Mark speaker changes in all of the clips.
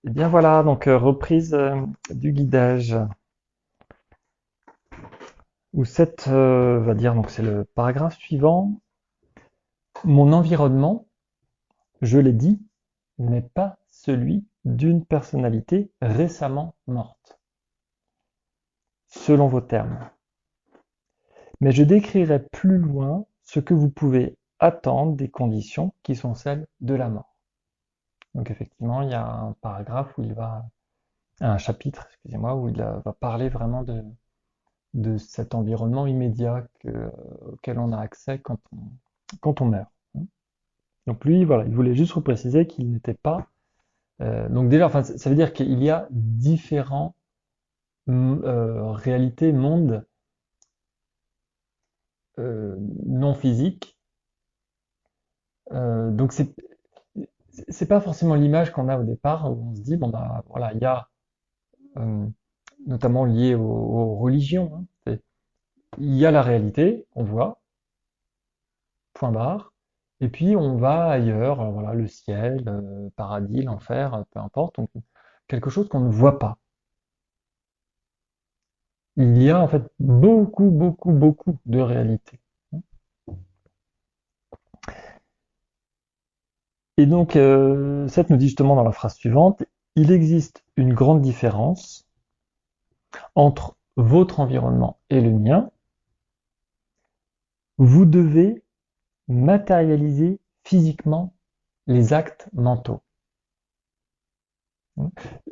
Speaker 1: Et bien voilà, donc reprise du guidage. Ou cette, va dire, donc c'est le paragraphe suivant. Mon environnement, je l'ai dit, n'est pas celui d'une personnalité récemment morte, selon vos termes. Mais je décrirai plus loin ce que vous pouvez attendre des conditions qui sont celles de la mort. Donc effectivement, il y a un paragraphe où il va, un chapitre, excusez-moi, où il va parler vraiment de cet environnement immédiat auquel on a accès quand on meurt. Donc lui, voilà, il voulait juste repréciser qu'il n'était pas. Donc déjà, enfin, ça veut dire qu'il y a différents réalités, mondes non physiques. Donc c'est pas forcément l'image qu'on a au départ où on se dit bon bah voilà, il y a euh, notamment lié aux religions. Hein, il y a la réalité, on voit, point barre. Et puis on va ailleurs, voilà, le ciel, paradis, l'enfer, peu importe, donc quelque chose qu'on ne voit pas. Il y a en fait beaucoup, beaucoup, beaucoup de réalités. Et donc, Seth nous dit justement dans la phrase suivante, il existe une grande différence entre votre environnement et le mien. Vous devez matérialiser physiquement les actes mentaux.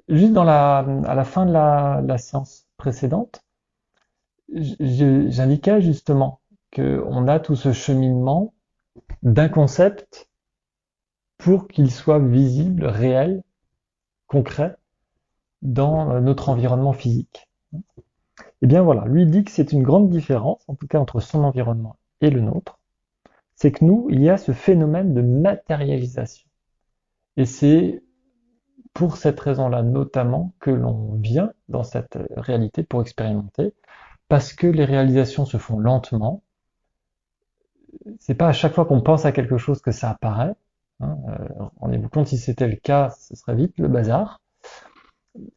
Speaker 1: Juste à la fin de la séance précédente, j'indiquais justement qu'on a tout ce cheminement d'un concept pour qu'il soit visible, réel, concret dans notre environnement physique. Et bien voilà, lui dit que c'est une grande différence, en tout cas entre son environnement et le nôtre, c'est que nous, il y a ce phénomène de matérialisation. Et c'est pour cette raison-là notamment que l'on vient dans cette réalité pour expérimenter, parce que les réalisations se font lentement. C'est pas à chaque fois qu'on pense à quelque chose que ça apparaît. Hein, rendez-vous compte, si c'était le cas, ce serait vite le bazar.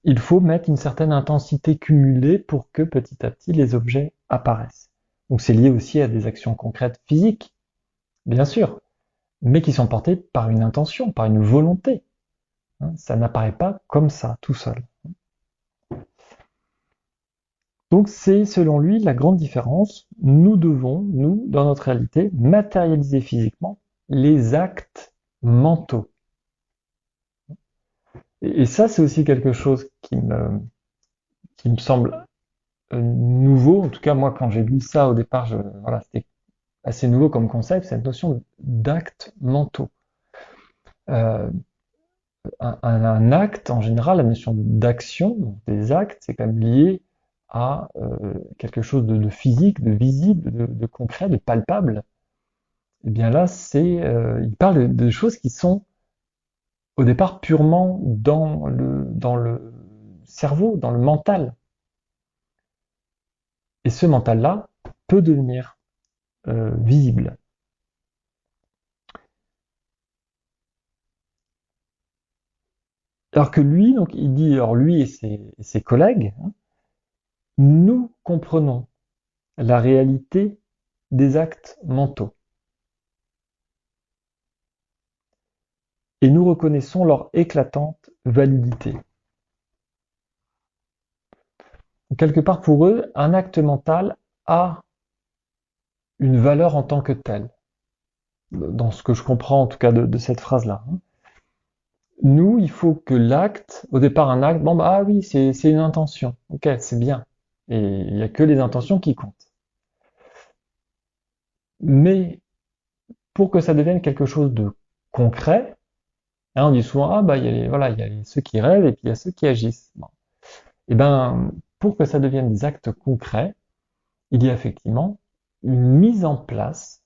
Speaker 1: Il faut mettre une certaine intensité cumulée pour que petit à petit les objets apparaissent. Donc c'est lié aussi à des actions concrètes physiques, bien sûr, mais qui sont portées par une intention, par une volonté. Hein, ça n'apparaît pas comme ça, tout seul. Donc c'est selon lui la grande différence. Nous devons, nous, dans notre réalité, matérialiser physiquement les actes mentaux. Et ça, c'est aussi quelque chose qui me semble nouveau. En tout cas, moi, quand j'ai lu ça au départ, voilà, c'était assez nouveau comme concept, cette notion d'actes mentaux. Euh, un acte, en général, la notion d'action, des actes, c'est quand même lié à quelque chose de physique, de visible, de concret, de palpable. Et bien là, il parle de choses qui sont au départ purement dans le cerveau, dans le mental. Et ce mental-là peut devenir visible. Alors que lui, donc il dit, alors lui et ses collègues, hein, nous comprenons la réalité des actes mentaux et nous reconnaissons leur éclatante validité. Quelque part pour eux, un acte mental a une valeur en tant que tel, dans ce que je comprends en tout cas de cette phrase-là. Nous, il faut que l'acte, au départ un acte, bon bah ah oui, c'est une intention, ok, c'est bien. Et il n'y a que les intentions qui comptent. Mais pour que ça devienne quelque chose de concret, hein, on dit souvent, ah bah voilà, il y a ceux qui rêvent et puis il y a ceux qui agissent. Bon. Et ben, pour que ça devienne des actes concrets, il y a effectivement une mise en place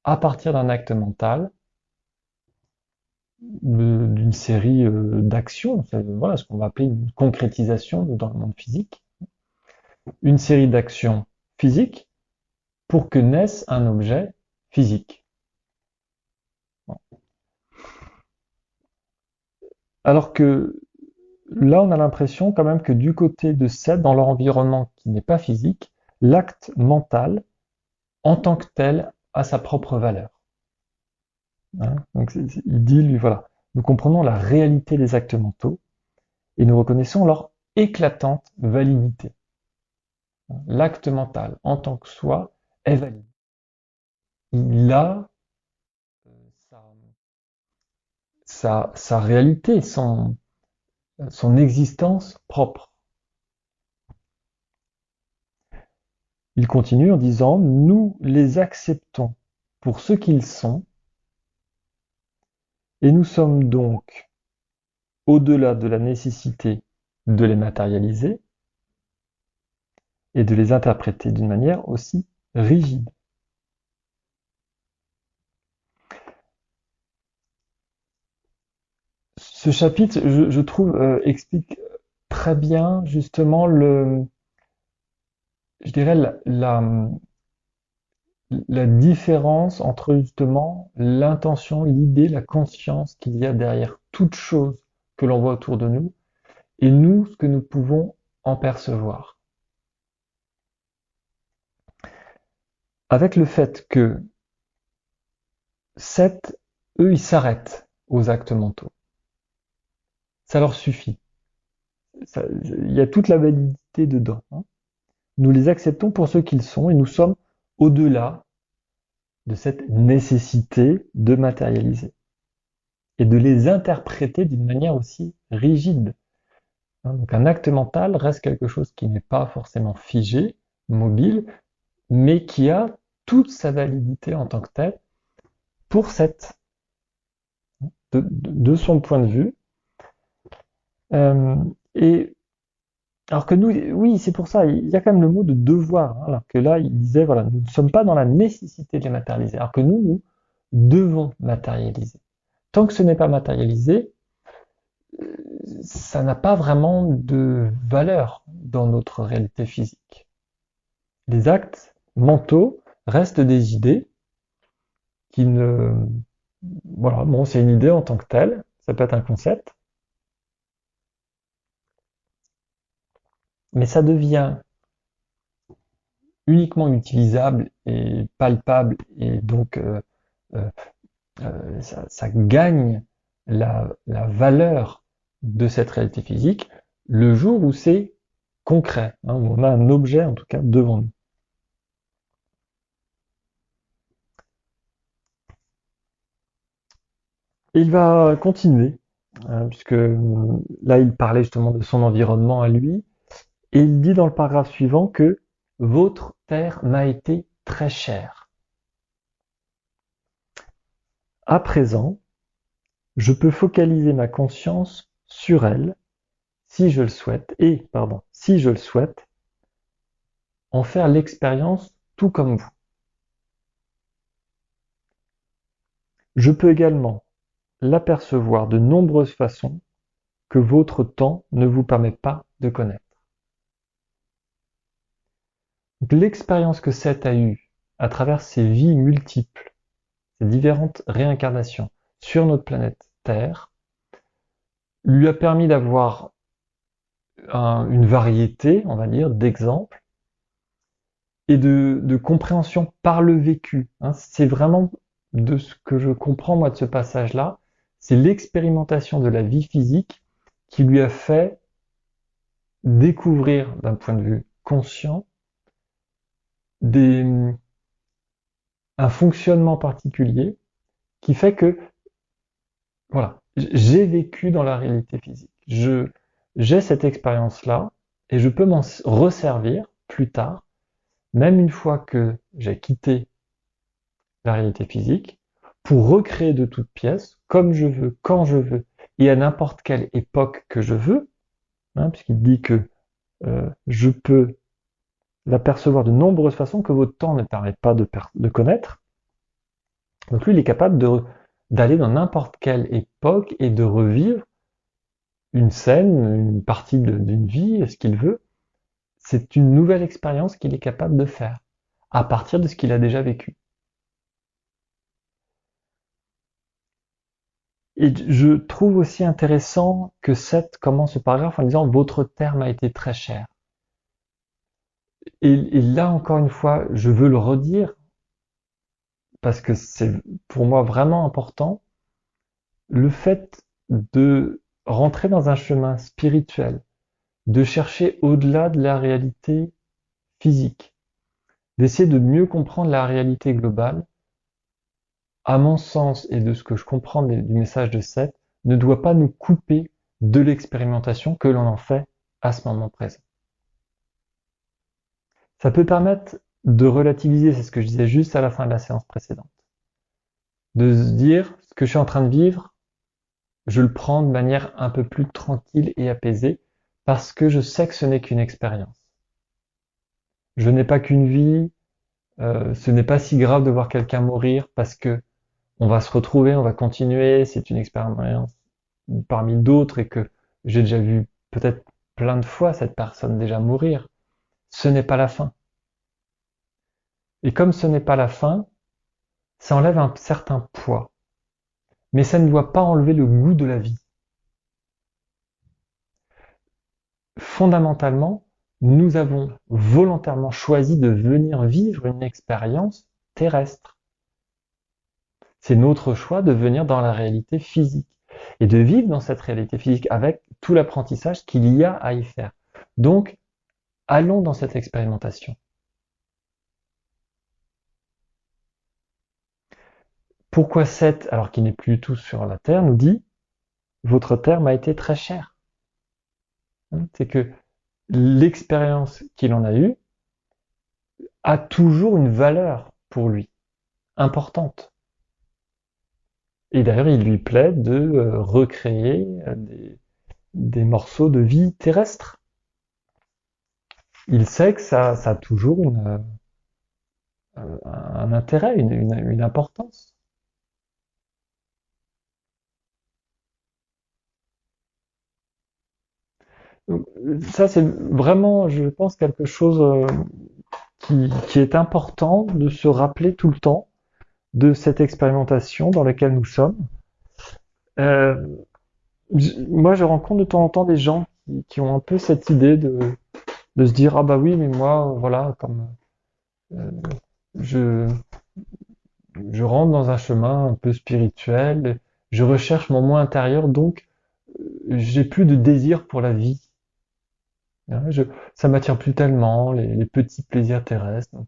Speaker 1: à partir d'un acte mental d'une série d'actions, voilà ce qu'on va appeler une concrétisation dans le monde physique, une série d'actions physiques pour que naisse un objet physique. Bon. Alors que là, on a l'impression quand même que du côté de Seth, dans leur environnement qui n'est pas physique, l'acte mental, en tant que tel, a sa propre valeur. Hein. Donc, il dit, lui, voilà, nous comprenons la réalité des actes mentaux et nous reconnaissons leur éclatante validité. L'acte mental, en tant que soi, est valide. Il a sa, sa réalité, son existence propre. Il continue en disant, nous les acceptons pour ce qu'ils sont, et nous sommes donc au-delà de la nécessité de les matérialiser et de les interpréter d'une manière aussi rigide. Ce chapitre, je trouve, explique très bien justement je dirais la différence entre justement l'intention, l'idée, la conscience qu'il y a derrière toute chose que l'on voit autour de nous, et nous, ce que nous pouvons en percevoir. Avec le fait que eux, ils s'arrêtent aux actes mentaux. Ça leur suffit. Il y a toute la validité dedans. Hein. Nous les acceptons pour ce qu'ils sont et nous sommes au-delà de cette nécessité de matérialiser et de les interpréter d'une manière aussi rigide. Hein. Donc un acte mental reste quelque chose qui n'est pas forcément figé, mobile, mais qui a toute sa validité en tant que tel pour de son point de vue. Et alors que nous, oui, c'est pour ça, il y a quand même le mot de devoir, hein, alors que là, il disait, voilà, nous ne sommes pas dans la nécessité de les matérialiser, alors que nous devons matérialiser. Tant que ce n'est pas matérialisé, ça n'a pas vraiment de valeur dans notre réalité physique. Les actes mentaux restent des idées qui ne... Voilà, bon, c'est une idée en tant que telle, ça peut être un concept, mais ça devient uniquement utilisable et palpable et donc euh, ça gagne la valeur de cette réalité physique le jour où c'est concret, hein, où on a un objet en tout cas devant nous. Et il va continuer, hein, puisque là il parlait justement de son environnement à lui, et il dit dans le paragraphe suivant que votre terre m'a été très chère. À présent, je peux focaliser ma conscience sur elle si je le souhaite, si je le souhaite, en faire l'expérience tout comme vous. Je peux également l'apercevoir de nombreuses façons que votre temps ne vous permet pas de connaître. L'expérience que Seth a eue à travers ses vies multiples, ses différentes réincarnations sur notre planète Terre, lui a permis d'avoir une variété, on va dire, d'exemples et de compréhension par le vécu. Hein. C'est vraiment de ce que je comprends moi de ce passage-là, c'est l'expérimentation de la vie physique qui lui a fait découvrir d'un point de vue conscient des, un fonctionnement particulier qui fait que voilà, j'ai vécu dans la réalité physique. J'ai cette expérience-là et je peux m'en resservir plus tard, même une fois que j'ai quitté la réalité physique, pour recréer de toutes pièces, comme je veux, quand je veux, et à n'importe quelle époque que je veux, hein, puisqu'il dit que je peux l'apercevoir de nombreuses façons que votre temps ne permet pas de connaître. Donc lui, il est capable d'aller dans n'importe quelle époque et de revivre une scène, une partie d'une vie, ce qu'il veut. C'est une nouvelle expérience qu'il est capable de faire à partir de ce qu'il a déjà vécu. Et je trouve aussi intéressant que Seth commence ce paragraphe en disant votre terme a été très cher. Et là encore une fois, je veux le redire parce que c'est pour moi vraiment important, le fait de rentrer dans un chemin spirituel, de chercher au-delà de la réalité physique, d'essayer de mieux comprendre la réalité globale, à mon sens et de ce que je comprends du message de Seth, ne doit pas nous couper de l'expérimentation que l'on en fait à ce moment présent. Ça peut permettre de relativiser, c'est ce que je disais juste à la fin de la séance précédente, de se dire ce que je suis en train de vivre, je le prends de manière un peu plus tranquille et apaisée parce que je sais que ce n'est qu'une expérience. Je n'ai pas qu'une vie, ce n'est pas si grave de voir quelqu'un mourir parce que on va se retrouver, on va continuer, c'est une expérience parmi d'autres et que j'ai déjà vu peut-être plein de fois cette personne déjà mourir. Ce n'est pas la fin. Et comme ce n'est pas la fin, ça enlève un certain poids. Mais ça ne doit pas enlever le goût de la vie. Fondamentalement, nous avons volontairement choisi de venir vivre une expérience terrestre. C'est notre choix de venir dans la réalité physique et de vivre dans cette réalité physique avec tout l'apprentissage qu'il y a à y faire. Donc, allons dans cette expérimentation. Pourquoi Seth, alors qu'il n'est plus du tout sur la terre, nous dit votre terre m'a été très chère. C'est que l'expérience qu'il en a eue a toujours une valeur pour lui, importante. Et d'ailleurs, il lui plaît de recréer des morceaux de vie terrestre. Il sait que ça a toujours un intérêt, une importance. Donc, ça, c'est vraiment, je pense, quelque chose qui est important de se rappeler tout le temps de cette expérimentation dans laquelle nous sommes. Euh, Moi, je rencontre de temps en temps des gens qui ont un peu cette idée de se dire ah bah oui, mais moi, voilà, comme euh, je, je rentre dans un chemin un peu spirituel, je recherche mon moi intérieur, donc j'ai plus de désir pour la vie. Hein, ça m'attire plus tellement, les petits plaisirs terrestres. Donc,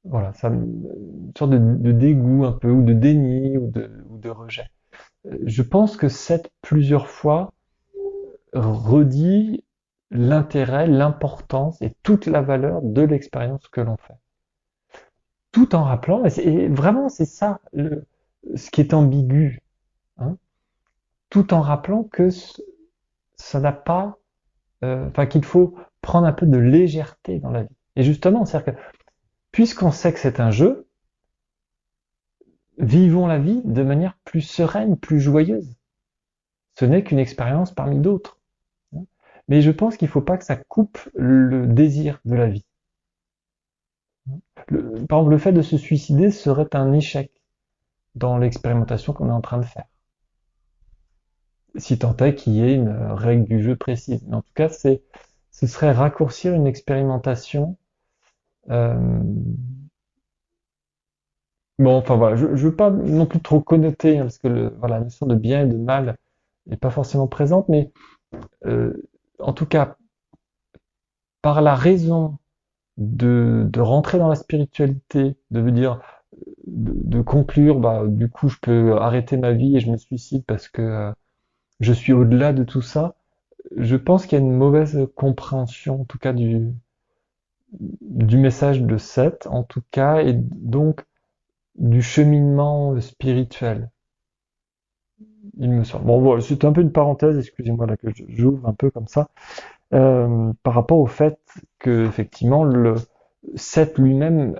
Speaker 1: voilà, une sorte de dégoût un peu, ou de déni, ou de rejet. Je pense que cette plusieurs fois redit l'intérêt, l'importance et toute la valeur de l'expérience que l'on fait. Tout en rappelant, et vraiment c'est ça ce qui est ambigu, hein, tout en rappelant que ça n'a pas, enfin qu'il faut prendre un peu de légèreté dans la vie. Et justement, c'est-à-dire que puisqu'on sait que c'est un jeu, vivons la vie de manière plus sereine, plus joyeuse. Ce n'est qu'une expérience parmi d'autres. Mais je pense qu'il ne faut pas que ça coupe le désir de la vie. Par exemple, le fait de se suicider serait un échec dans l'expérimentation qu'on est en train de faire. Si tant est qu'il y ait une règle du jeu précise. Mais en tout cas, ce serait raccourcir une expérimentation. Euh, bon, enfin voilà, je ne veux pas non plus trop connoter, hein, parce que voilà, la notion de bien et de mal n'est pas forcément présente, mais euh, en tout cas, par la raison de rentrer dans la spiritualité, de me dire, de conclure, bah, du coup, je peux arrêter ma vie et je me suicide parce que je suis au-delà de tout ça. Je pense qu'il y a une mauvaise compréhension, en tout cas, du message de Seth, en tout cas, et donc du cheminement spirituel, il me semble. Bon, voilà, c'était un peu une parenthèse, excusez-moi, là, que j'ouvre un peu comme ça, par rapport au fait que, effectivement, Seth lui-même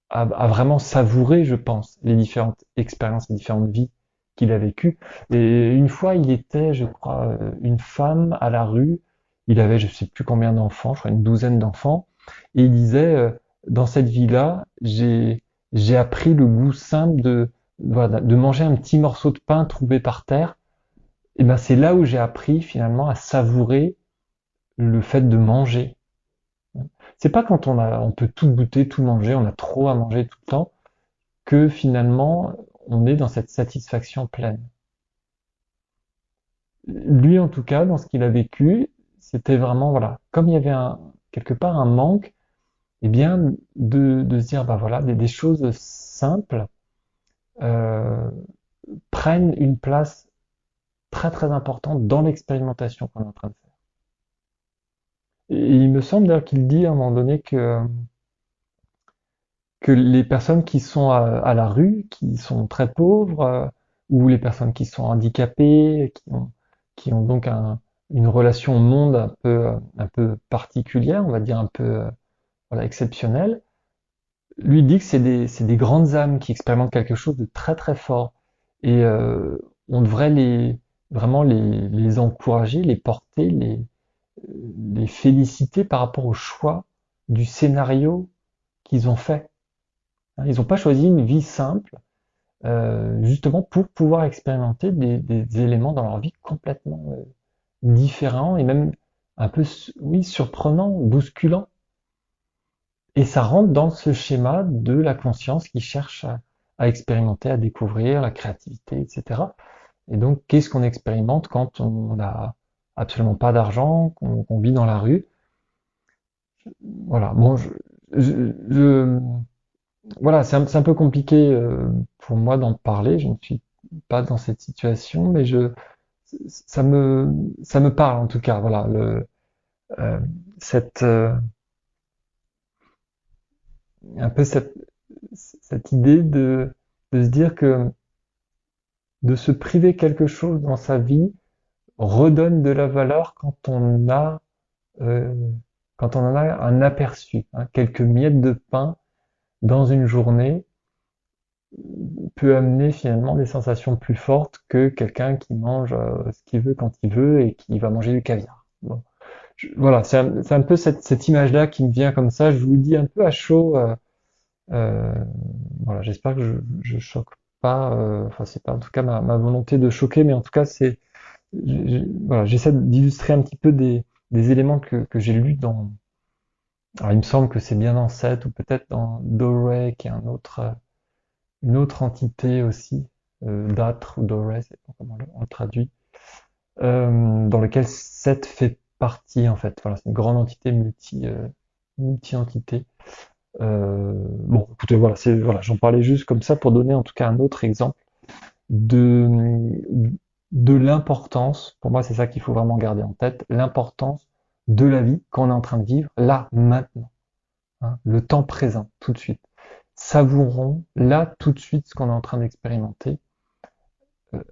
Speaker 1: a vraiment savouré, je pense, les différentes expériences, les différentes vies qu'il a vécues. Et une fois, il était, je crois, une femme à la rue. Il avait, je sais plus combien d'enfants, je crois une douzaine d'enfants. Et il disait, dans cette vie-là, j'ai appris le goût simple voilà, de manger un petit morceau de pain trouvé par terre, et ben c'est là où j'ai appris finalement à savourer le fait de manger. C'est pas quand on peut tout goûter, tout manger, on a trop à manger tout le temps, que finalement on est dans cette satisfaction pleine. Lui, en tout cas, dans ce qu'il a vécu, c'était vraiment, voilà, comme il y avait quelque part un manque, eh bien, de se dire, bah voilà, des choses simples euh, prennent une place très très importante dans l'expérimentation qu'on est en train de faire. Et il me semble d'ailleurs qu'il dit à un moment donné que les personnes qui sont à la rue, qui sont très pauvres, ou les personnes qui sont handicapées, qui ont donc une relation au monde un peu particulière, on va dire un peu voilà, exceptionnelle, lui dit que c'est des grandes âmes qui expérimentent quelque chose de très très fort. Et on devrait vraiment les encourager, les porter, les féliciter par rapport au choix du scénario qu'ils ont fait. Ils n'ont pas choisi une vie simple, justement pour pouvoir expérimenter des éléments dans leur vie complètement différents et même un peu, oui, surprenants, bousculants. Et ça rentre dans ce schéma de la conscience qui cherche à expérimenter, à découvrir la créativité, etc. Et donc, qu'est-ce qu'on expérimente quand on n'a absolument pas d'argent, qu'on vit dans la rue? Voilà. Bon, je- voilà, c'est un peu compliqué pour moi d'en parler. Je ne suis pas dans cette situation, mais ça me, ça me parle en tout cas. Voilà, euh, cette, un peu cette idée de se dire que de se priver quelque chose dans sa vie redonne de la valeur euh, quand on en a un aperçu, hein. Quelques miettes de pain dans une journée peut amener finalement des sensations plus fortes que quelqu'un qui mange ce qu'il veut quand il veut et qui va manger du caviar. Bon. Voilà, c'est un peu cette image-là qui me vient comme ça. Je vous le dis un peu à chaud. Euh, voilà, j'espère que je choque pas. Enfin, c'est pas en tout cas ma volonté de choquer, mais en tout cas, voilà, j'essaie d'illustrer un petit peu des éléments que j'ai lus dans. Alors, il me semble que c'est bien dans 7 ou peut-être dans Doré, qui est une autre entité aussi, Datre ou Doré, c'est pas comment on le traduit, dans lequel 7 fait partie en fait. Voilà, c'est une grande entité multi-entité. Bon, écoutez, voilà, voilà, j'en parlais juste comme ça pour donner en tout cas un autre exemple de, de l'importance, pour moi c'est ça qu'il faut vraiment garder en tête, l'importance de la vie qu'on est en train de vivre là, maintenant, hein, le temps présent, tout de suite. Savourons là, tout de suite, ce qu'on est en train d'expérimenter euh,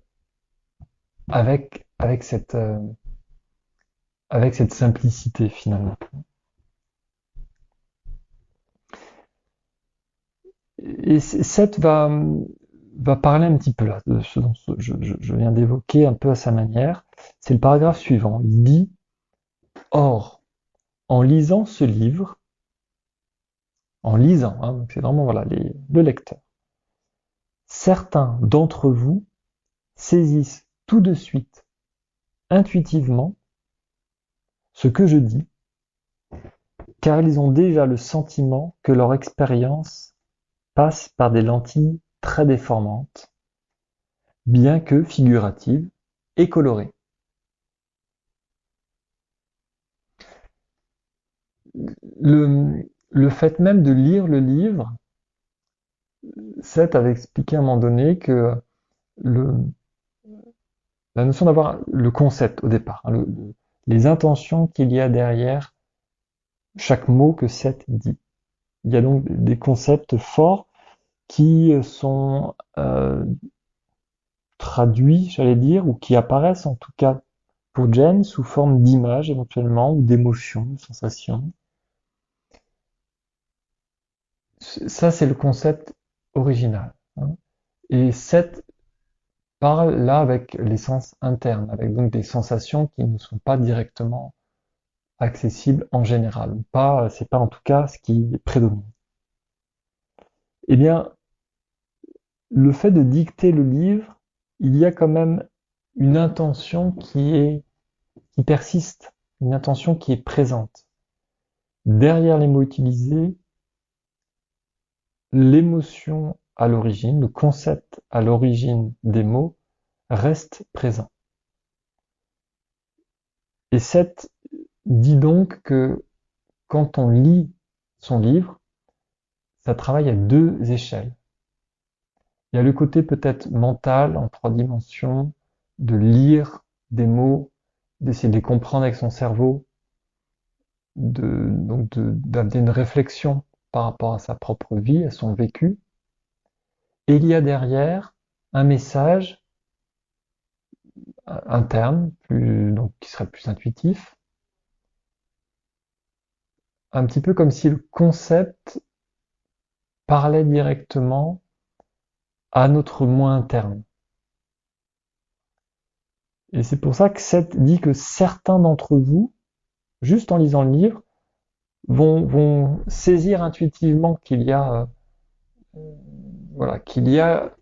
Speaker 1: avec avec cette simplicité finalement. Et Seth va parler un petit peu là de ce dont je viens d'évoquer un peu à sa manière. C'est le paragraphe suivant. Il dit, or, en lisant ce livre, en lisant, hein, donc c'est vraiment voilà, le lecteur, certains d'entre vous saisissent tout de suite, intuitivement, ce que je dis, car ils ont déjà le sentiment que leur expérience passe par des lentilles très déformantes, bien que figuratives et colorées. Le fait même de lire le livre, Seth avait expliqué à un moment donné que le, la notion d'avoir le concept au départ, hein, les intentions qu'il y a derrière chaque mot que Seth dit. Il y a donc des concepts forts qui sont traduits, j'allais dire, ou qui apparaissent en tout cas pour Jen sous forme d'images éventuellement, ou d'émotions, de sensations. Ça, c'est le concept original, hein. Et Seth parle là avec les sens internes, avec donc des sensations qui ne sont pas directement accessibles en général. Pas, c'est pas en tout cas ce qui prédomine. Eh bien, le fait de dicter le livre, il y a quand même une intention qui persiste, une intention qui est présente. Derrière les mots utilisés, l'émotion à l'origine, le concept à l'origine des mots reste présent. Et Seth dit donc que quand on lit son livre, ça travaille à deux échelles. Il y a le côté peut-être mental, en 3 dimensions, de lire des mots, d'essayer de les comprendre avec son cerveau, d'amener une réflexion par rapport à sa propre vie, à son vécu. Et il y a derrière un message interne, donc qui serait plus intuitif, un petit peu comme si le concept parlait directement à notre moi interne. Et c'est pour ça que Seth dit que certains d'entre vous, juste en lisant le livre, vont saisir intuitivement qu'il y a, voilà, qu'il y a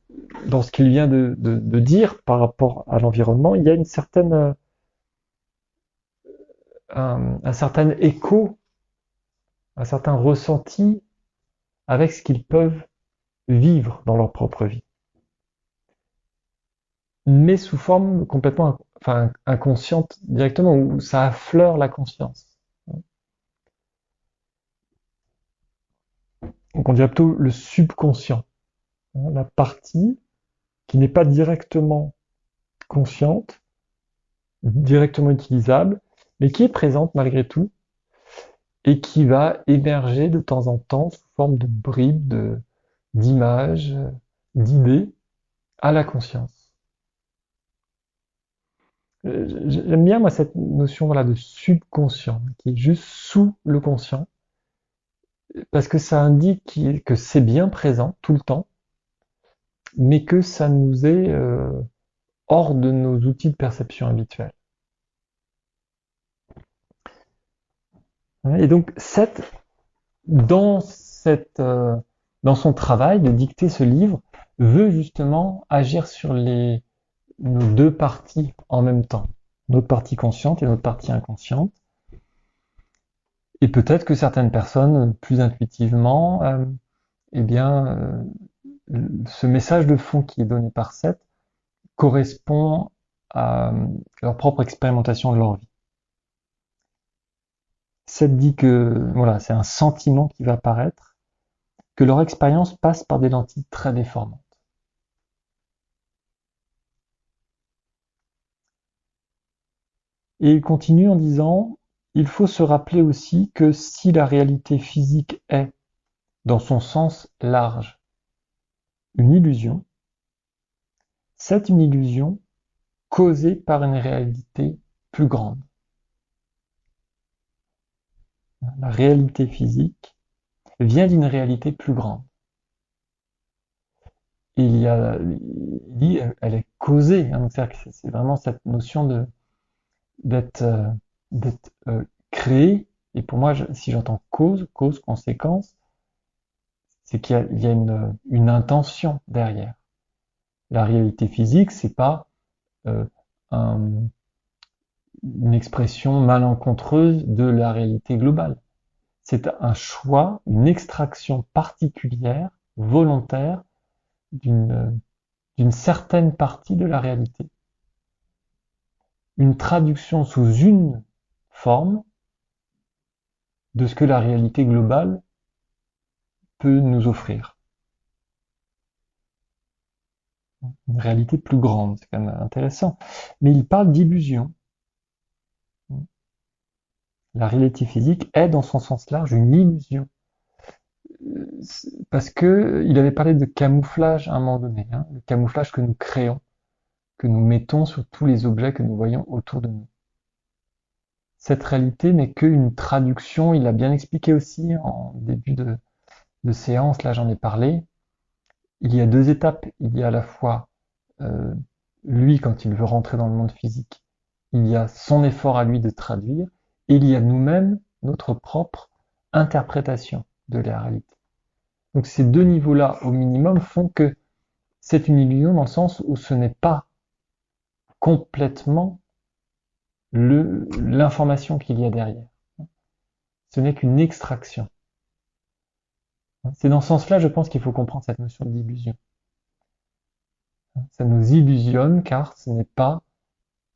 Speaker 1: dans ce qu'il vient de dire par rapport à l'environnement, il y a une certaine, un certain écho, un certain ressenti avec ce qu'ils peuvent vivre dans leur propre vie, mais sous forme complètement, enfin, inconsciente directement, où ça affleure la conscience. Donc on dirait plutôt le subconscient, la partie qui n'est pas directement consciente, directement utilisable, mais qui est présente malgré tout et qui va émerger de temps en temps sous forme de bribes, d'images, d'idées à la conscience. J'aime bien moi cette notion voilà, de subconscient qui est juste sous le conscient parce que ça indique que c'est bien présent tout le temps, mais que ça nous est hors de nos outils de perception habituels. Et donc, dans, dans son travail de dicter ce livre, veut justement agir sur nos deux parties en même temps, notre partie consciente et notre partie inconsciente. Et peut-être que certaines personnes, plus intuitivement, eh bien, ce message de fond qui est donné par Seth correspond à leur propre expérimentation de leur vie. Seth dit que voilà, c'est un sentiment qui va apparaître, que leur expérience passe par des lentilles très déformantes. Et il continue en disant, il faut se rappeler aussi que si la réalité physique est, dans son sens large, une illusion, c'est une illusion causée par une réalité plus grande. La réalité physique vient d'une réalité plus grande. Et il dit, elle est causée. Hein, c'est vraiment cette notion d'être créé. Et pour moi, si j'entends cause, conséquence, c'est qu'il y a une intention derrière. La réalité physique, c'est pas euh, un, une expression malencontreuse de la réalité globale. C'est un choix, une extraction particulière, volontaire, d'une certaine partie de la réalité. Une traduction sous une forme de ce que la réalité globale peut nous offrir. Une réalité plus grande, c'est quand même intéressant. Mais il parle d'illusion. La réalité physique est, dans son sens large, une illusion. Parce que il avait parlé de camouflage à un moment donné, hein, le camouflage que nous créons, que nous mettons sur tous les objets que nous voyons autour de nous. Cette réalité n'est qu'une traduction, il l'a bien expliqué aussi en début de séance, là j'en ai parlé. Il y a deux étapes, il y a à la fois euh, lui quand il veut rentrer dans le monde physique, il y a son effort à lui de traduire, et il y a nous-mêmes notre propre interprétation de la réalité. Donc ces deux niveaux-là, au minimum, font que c'est une illusion dans le sens où ce n'est pas complètement l'information qu'il y a derrière. Ce n'est qu'une extraction. C'est dans ce sens-là, je pense qu'il faut comprendre cette notion d'illusion. Ça nous illusionne car ce n'est pas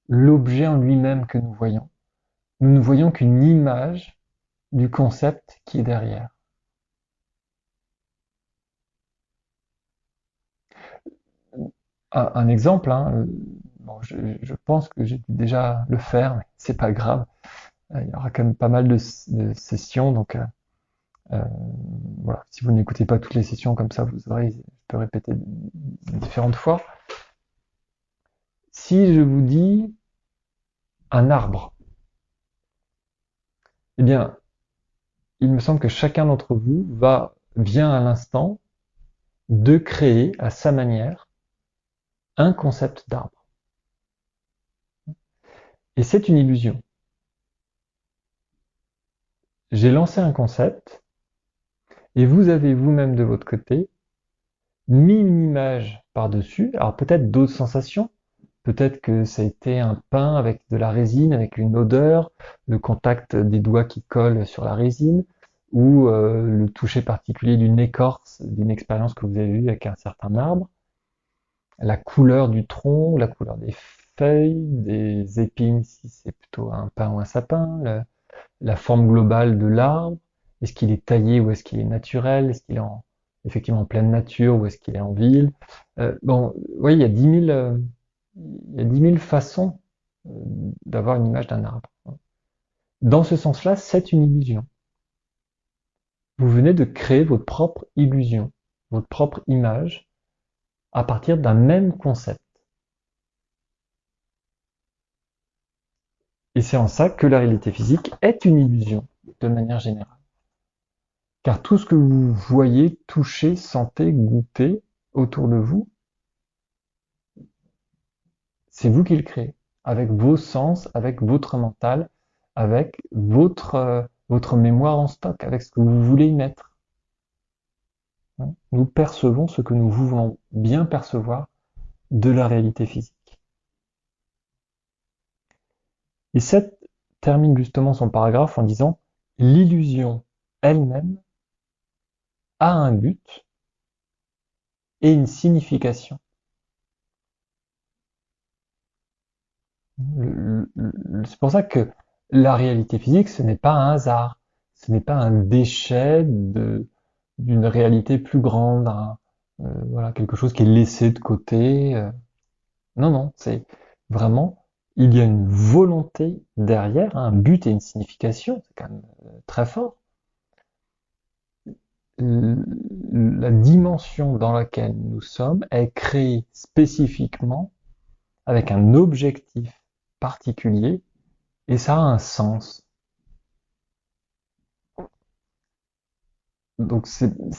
Speaker 1: l'objet en lui-même que nous voyons. Nous ne voyons qu'une image du concept qui est derrière. Un exemple, hein, bon, je pense que j'ai dû déjà le faire, mais c'est pas grave. Il y aura quand même pas mal de sessions, donc euh, voilà. Si vous n'écoutez pas toutes les sessions comme ça, vous aurez, je peux répéter différentes fois. Si je vous dis un arbre, eh bien, il me semble que chacun d'entre vous vient à l'instant de créer à sa manière un concept d'arbre. Et c'est une illusion. J'ai lancé un concept et vous avez vous-même de votre côté mis une image par-dessus. Alors peut-être d'autres sensations. Peut-être que ça a été un pain avec de la résine, avec une odeur, le contact des doigts qui collent sur la résine, ou le toucher particulier d'une écorce, d'une expérience que vous avez eue avec un certain arbre, la couleur du tronc, la couleur des feuilles, des épines, si c'est plutôt un pin ou un sapin, la forme globale de l'arbre, est-ce qu'il est taillé ou est-ce qu'il est naturel, est-ce qu'il est effectivement en pleine nature ou est-ce qu'il est en ville. Bon, oui, il y a 10 000 façons d'avoir une image d'un arbre. Dans ce sens-là, c'est une illusion. Vous venez de créer votre propre illusion, votre propre image, à partir d'un même concept. Et c'est en ça que la réalité physique est une illusion, de manière générale. Car tout ce que vous voyez, touchez, sentez, goûtez autour de vous, c'est vous qui le créez, avec vos sens, avec votre mental, avec votre mémoire en stock, avec ce que vous voulez y mettre. Nous percevons ce que nous voulons bien percevoir de la réalité physique. Et Seth termine justement son paragraphe en disant l'illusion elle-même a un but et une signification. C'est pour ça que la réalité physique, ce n'est pas un hasard, ce n'est pas un déchet d'une réalité plus grande, voilà, quelque chose qui est laissé de côté. Non, non, c'est vraiment, il y a une volonté derrière, un but et une signification, c'est quand même très fort. La dimension dans laquelle nous sommes est créée spécifiquement avec un objectif particulier et ça a un sens. Donc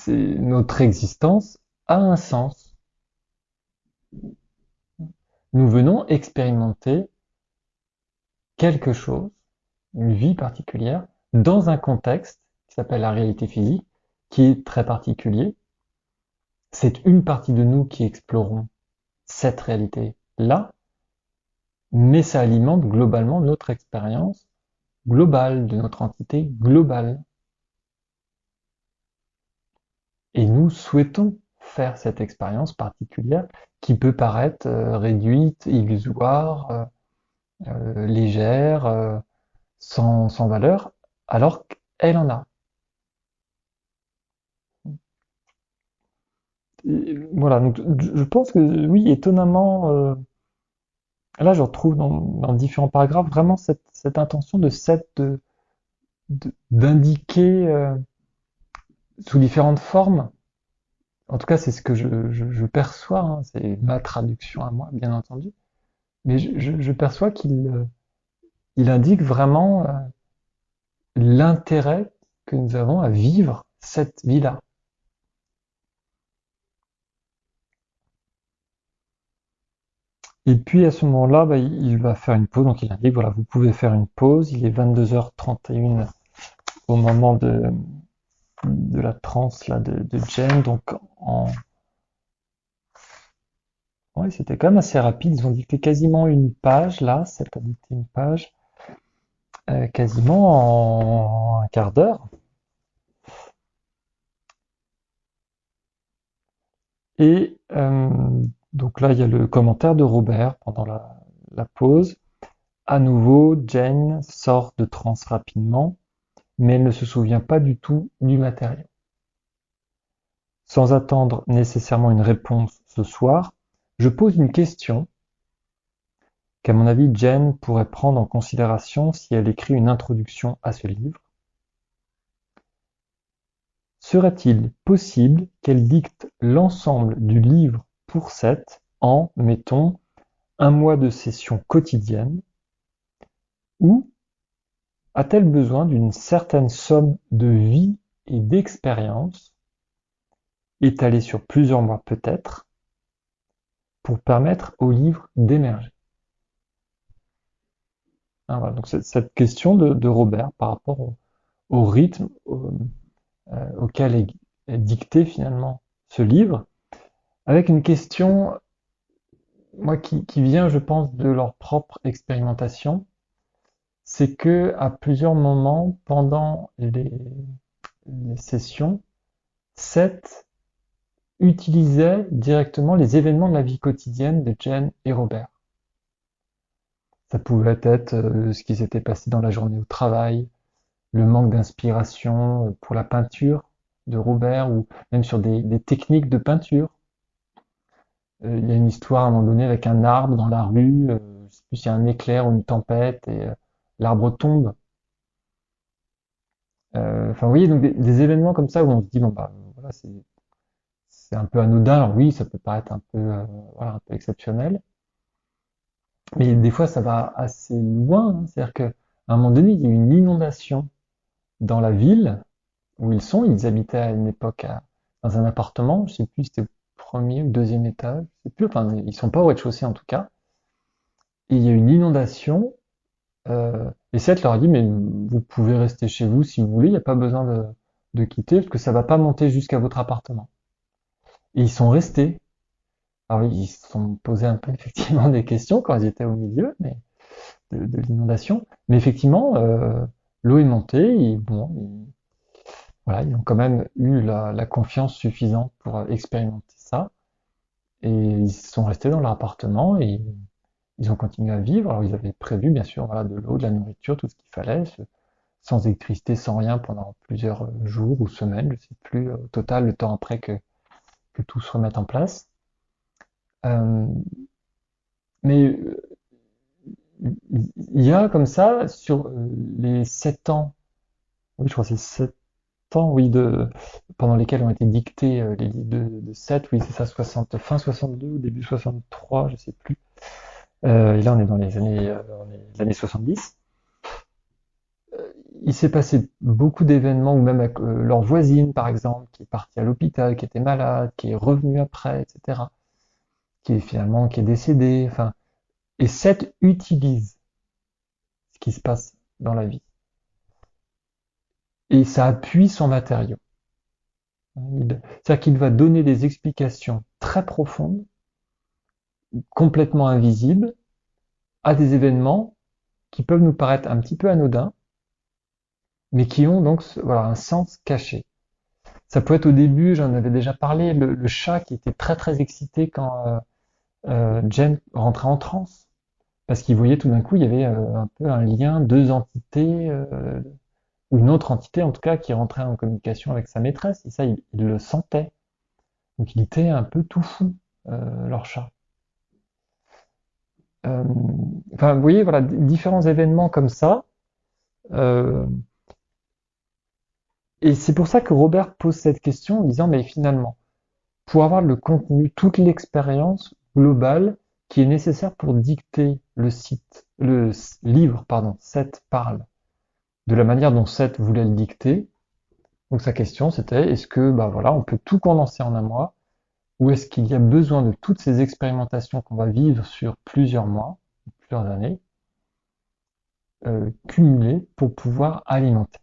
Speaker 1: notre existence a un sens. Nous venons expérimenter quelque chose, une vie particulière, dans un contexte qui s'appelle la réalité physique, qui est très particulier. C'est une partie de nous qui explorons cette réalité-là, mais ça alimente globalement notre expérience globale, de notre entité globale. Et nous souhaitons faire cette expérience particulière qui peut paraître réduite, illusoire, légère, sans valeur, alors qu'elle en a. Et voilà, donc je pense que oui, étonnamment, là je retrouve dans différents paragraphes vraiment cette intention d'indiquer sous différentes formes. En tout cas, c'est ce que je perçois, hein, c'est ma traduction à moi, bien entendu. Mais je perçois il indique vraiment l'intérêt que nous avons à vivre cette vie-là. Et puis à ce moment-là, bah, il va faire une pause. Donc il indique, voilà, vous pouvez faire une pause. Il est 22h31 au moment de la transe là, de Jane. Donc Ouais, c'était quand même assez rapide. Ils ont dicté quasiment une page, là. Seth a dicté une page, quasiment en un quart d'heure. Et donc là, il y a le commentaire de Robert pendant la pause. À nouveau, Jane sort de transe rapidement, mais elle ne se souvient pas du tout du matériau. Sans attendre nécessairement une réponse ce soir, je pose une question qu'à mon avis Jane pourrait prendre en considération si elle écrit une introduction à ce livre. Serait-il possible qu'elle dicte l'ensemble du livre pour Seth en, mettons, un mois de session quotidienne, ou a-t-elle besoin d'une certaine somme de vie et d'expérience, étalée sur plusieurs mois peut-être, pour permettre au livre d'émerger? Hein, voilà, donc cette question de Robert par rapport au rythme auquel est dicté finalement ce livre, avec une question moi qui vient, je pense, de leur propre expérimentation, c'est que à plusieurs moments pendant les sessions, Seth utilisait directement les événements de la vie quotidienne de Jen et Robert. Ça pouvait être ce qui s'était passé dans la journée au travail, le manque d'inspiration pour la peinture de Robert, ou même sur des techniques de peinture. Il y a une histoire à un moment donné avec un arbre dans la rue, je sais plus s'il y a un éclair ou une tempête, et l'arbre tombe. Enfin, vous voyez, donc des événements comme ça où on se dit, bon, bah, voilà, c'est un peu anodin. Alors oui, ça peut paraître un peu, voilà, un peu exceptionnel. Mais des fois, ça va assez loin, hein. C'est-à-dire qu'à un moment donné, il y a eu une inondation dans la ville où ils sont. Ils habitaient à une époque dans un appartement, je sais plus si c'était au premier ou deuxième étage, je sais plus, enfin, ils sont pas au rez-de-chaussée en tout cas. Et il y a eu une inondation, et Seth leur a dit, mais vous pouvez rester chez vous si vous voulez, il n'y a pas besoin de quitter, parce que ça va pas monter jusqu'à votre appartement. Et ils sont restés. Alors ils se sont posés un peu effectivement des questions quand ils étaient au milieu, mais de l'inondation. Mais effectivement, l'eau est montée, et bon, voilà, ils ont quand même eu la confiance suffisante pour expérimenter ça. Et ils sont restés dans leur appartement et ils ont continué à vivre. Alors ils avaient prévu, bien sûr, voilà, de l'eau, de la nourriture, tout ce qu'il fallait, sans électricité, sans rien pendant plusieurs jours ou semaines, je sais plus, au total, le temps après que tout se remette en place. Euh, mais il y a comme ça, sur les 7 ans, oui, je crois que c'est 7 ans, oui, pendant lesquels ont été dictés les livres de Seth, oui, c'est ça, 60, fin 62 ou début 63, je sais plus. Et là, on est dans les années 70. Il s'est passé beaucoup d'événements, ou même avec leur voisine, par exemple, qui est partie à l'hôpital, qui était malade, qui est revenue après, etc., qui est décédée. Enfin, et Seth utilise ce qui se passe dans la vie. Et ça appuie son matériau. C'est-à-dire qu'il va donner des explications très profondes, complètement invisibles, à des événements qui peuvent nous paraître un petit peu anodins, mais qui ont donc voilà, un sens caché. Ça peut être au début, j'en avais déjà parlé, le chat qui était très très excité quand Jen rentrait en transe, parce qu'il voyait tout d'un coup, il y avait un peu un lien, deux entités, ou une autre entité en tout cas, qui rentrait en communication avec sa maîtresse, et ça, il le sentait. Donc il était un peu tout fou, leur chat. Euh, enfin, vous voyez, voilà, différents événements comme ça. euh, et c'est pour ça que Robert pose cette question en disant, mais finalement, pour avoir le contenu, toute l'expérience globale qui est nécessaire pour dicter le livre, pardon, Seth parle, de la manière dont Seth voulait le dicter. Donc sa question c'était, est-ce que bah voilà, on peut tout condenser en un mois, ou est-ce qu'il y a besoin de toutes ces expérimentations qu'on va vivre sur plusieurs mois, plusieurs années, cumulées pour pouvoir alimenter.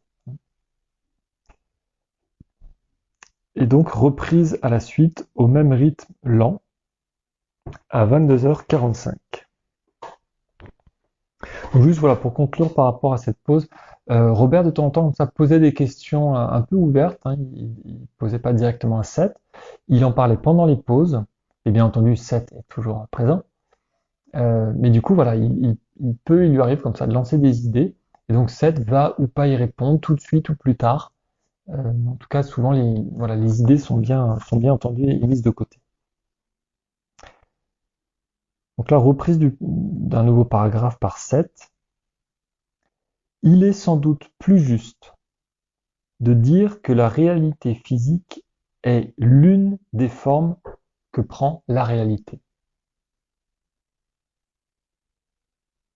Speaker 1: Et donc reprise à la suite au même rythme lent, à 22h45. Donc juste voilà, pour conclure par rapport à cette pause, Robert de temps en temps ça posait des questions un peu ouvertes, hein, il posait pas directement à Seth, il en parlait pendant les pauses, et bien entendu Seth est toujours présent, mais du coup voilà, il lui arrive comme ça de lancer des idées, et donc Seth va ou pas y répondre tout de suite ou plus tard. En tout cas, souvent voilà, les idées sont bien entendues et mises de côté. Donc là, reprise d'un nouveau paragraphe par Seth. Il est sans doute plus juste de dire que la réalité physique est l'une des formes que prend la réalité.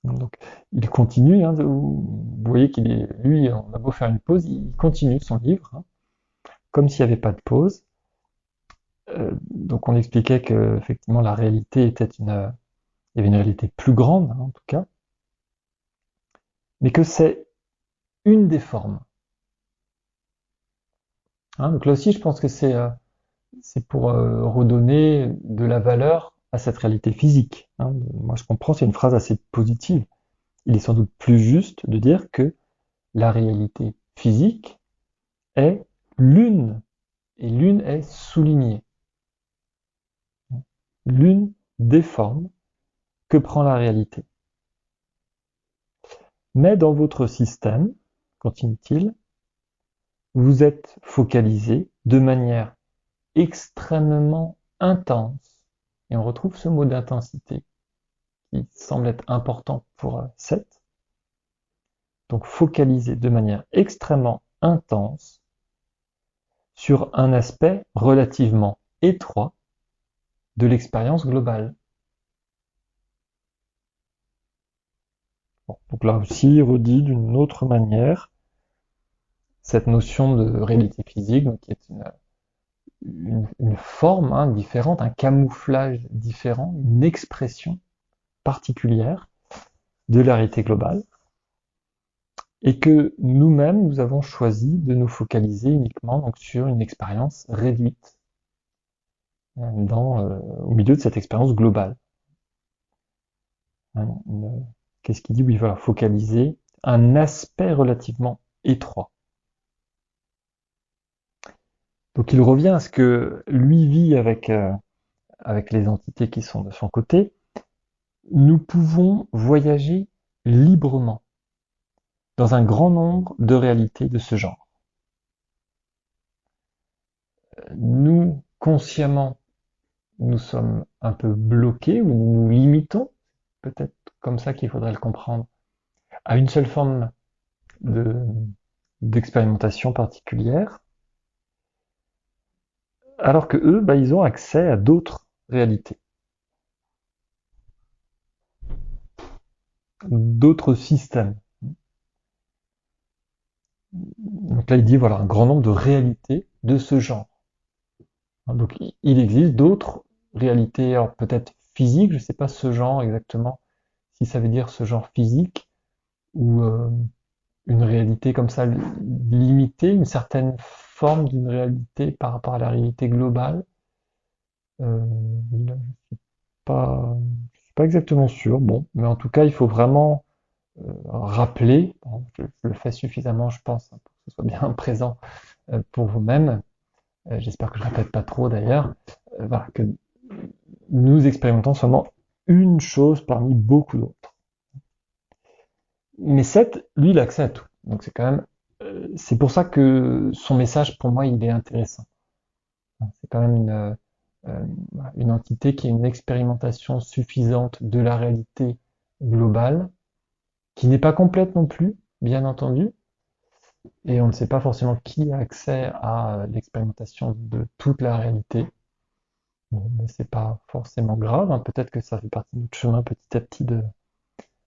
Speaker 1: Donc, il continue, hein, vous voyez qu'il est, lui, on a beau faire une pause, il continue son livre, hein, comme s'il n'y avait pas de pause. Donc on expliquait que effectivement la réalité était il y avait une réalité plus grande, hein, en tout cas, mais que c'est une des formes. Hein. Donc là aussi, je pense que c'est pour redonner de la valeur à cette réalité physique. Hein. Moi, je comprends, c'est une phrase assez positive. Il est sans doute plus juste de dire que la réalité physique est l'une, et l'une est soulignée, l'une des formes que prend la réalité. Mais dans votre système, continue-t-il, vous êtes focalisé de manière extrêmement intense, et on retrouve ce mot d'intensité qui semble être important pour Seth, donc focalisé de manière extrêmement intense sur un aspect relativement étroit de l'expérience globale. Bon, donc là aussi, redit d'une autre manière, cette notion de réalité physique, donc qui est une forme, hein, différente, un camouflage différent, une expression particulière de la réalité globale, et que nous-mêmes, nous avons choisi de nous focaliser uniquement donc, sur une expérience réduite au milieu de cette expérience globale. Hein, qu'est-ce qu'il dit? Oui, voilà, focaliser un aspect relativement étroit. Donc il revient à ce que lui vit avec les entités qui sont de son côté. Nous pouvons voyager librement dans un grand nombre de réalités de ce genre. Nous, consciemment, nous sommes un peu bloqués ou nous nous limitons, peut-être comme ça qu'il faudrait le comprendre, à une seule forme de, d'expérimentation particulière, alors que eux, bah, ils ont accès à d'autres réalités, d'autres systèmes. Donc là, il dit voilà un grand nombre de réalités de ce genre. Donc il existe d'autres réalités, alors peut-être physiques, je ne sais pas ce genre exactement, si ça veut dire ce genre physique ou une réalité comme ça limitée, une certaine forme d'une réalité par rapport à la réalité globale. Je suis pas exactement sûr. Bon, mais en tout cas, il faut vraiment rappeler, bon, je le fais suffisamment, je pense, pour que ce soit bien présent pour vous-même. J'espère que je répète pas trop d'ailleurs. Voilà, que nous expérimentons seulement une chose parmi beaucoup d'autres. Mais Seth, lui, il a accès à tout. Donc c'est quand même, c'est pour ça que son message, pour moi, il est intéressant. C'est quand même euh, une entité qui a une expérimentation suffisante de la réalité globale, qui n'est pas complète non plus, bien entendu, et on ne sait pas forcément qui a accès à l'expérimentation de toute la réalité. Bon, mais c'est pas forcément grave, hein. Peut-être que ça fait partie de notre chemin petit à petit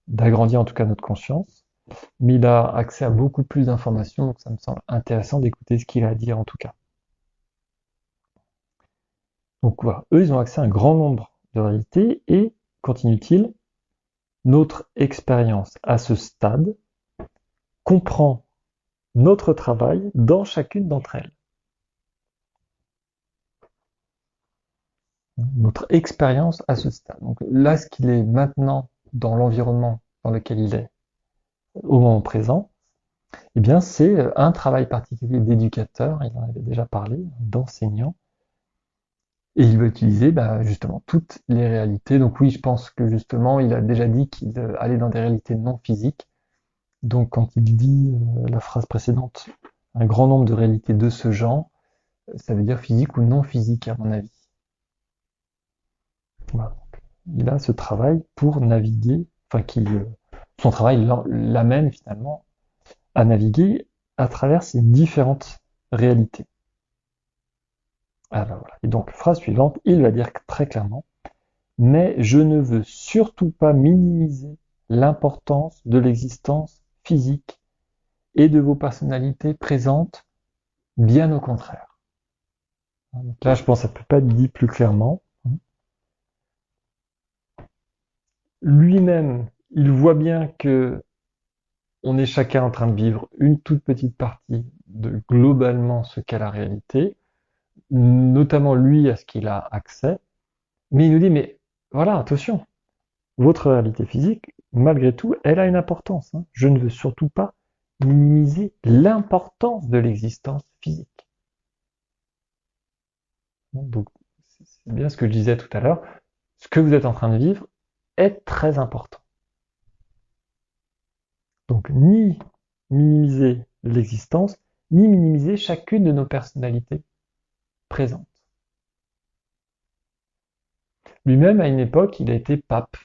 Speaker 1: d'agrandir en tout cas notre conscience. Mais il a accès à beaucoup plus d'informations, donc ça me semble intéressant d'écouter ce qu'il a à dire en tout cas. Donc voilà, eux, ils ont accès à un grand nombre de réalités et, continue-t-il, notre expérience à ce stade comprend notre travail dans chacune d'entre elles. notre expérience à ce stade. Donc là, ce qu'il est maintenant dans l'environnement dans lequel il est au moment présent, eh bien, c'est un travail particulier d'éducateur, il en avait déjà parlé, d'enseignant, et il va utiliser justement toutes les réalités. Donc oui, je pense que justement, il a déjà dit qu'il allait dans des réalités non physiques. Donc quand il dit la phrase précédente, un grand nombre de réalités de ce genre, ça veut dire physique ou non physique à mon avis. Voilà. Il a ce travail pour naviguer, enfin son travail l'amène finalement à naviguer à travers ces différentes réalités. Ah ben voilà. Et donc, phrase suivante, il va dire très clairement, mais je ne veux surtout pas minimiser l'importance de l'existence physique et de vos personnalités présentes, bien au contraire. Donc là, je pense que ça ne peut pas être dit plus clairement. Lui-même, il voit bien que on est chacun en train de vivre une toute petite partie de globalement ce qu'est la réalité, notamment lui à ce qu'il a accès, mais il nous dit, mais voilà, attention, votre réalité physique, malgré tout, elle a une importance. Je ne veux surtout pas minimiser l'importance de l'existence physique. Donc, c'est bien ce que je disais tout à l'heure, ce que vous êtes en train de vivre est très important. Donc, ni minimiser l'existence, ni minimiser chacune de nos personnalités présentes. Lui-même, à une époque, il a été pape.